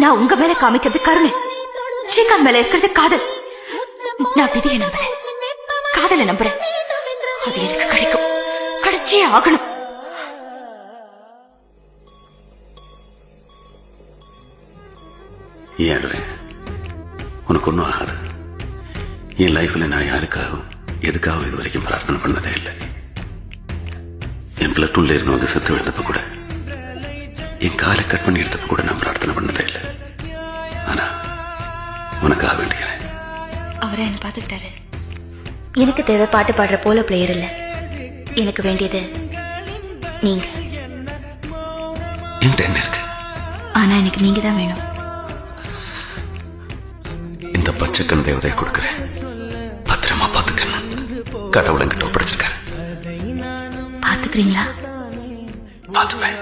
நான் உங்க மேல காமிக்கிறது கருணை, ஸ்ரீகாந்த் மேல இருக்கிறது காதல். நான் விதியை நம்புறேன், காதலை நம்புறேன். அது எனக்கு கிடைக்கும், கிடைச்சே ஆகணும். ஏன் உனக்கு ஒன்றும் ஆகாது. என் லைஃப்ல நான் யாருக்காகவும் எதுக்காகவும் இது வரைக்கும் பிரார்த்தனை பண்ணதே இல்லை. என் பிளட் உள்ள இருந்தவங்க செத்து விழுந்தப்ப கூட, என் காலை கட் பண்ணி எடுத்தப்ப கூட நான் பிரார்த்தனை பண்ணதே இல்லை. ஆனா உனக்காக வேண்டிக்கிறேன். அவரை என்ன பாத்துக்கிட்டாரு. எனக்கு தேவை பாட்டு பாடுற போல பிளேயர் இல்ல, எனக்கு வேண்டியது நீங்க. என்கிட்ட என்ன இருக்கு? ஆனா எனக்கு நீங்க தான் வேணும். இந்த பச்சைக்கண் தேவதையை கொடுக்கிறேன், பத்திரமா பாத்துக்கணும். கடவுள் என்கிட்ட ஒப்படைச்சிருக்காரு. பாத்துக்கிறீங்களா? பாத்துப்பேன்.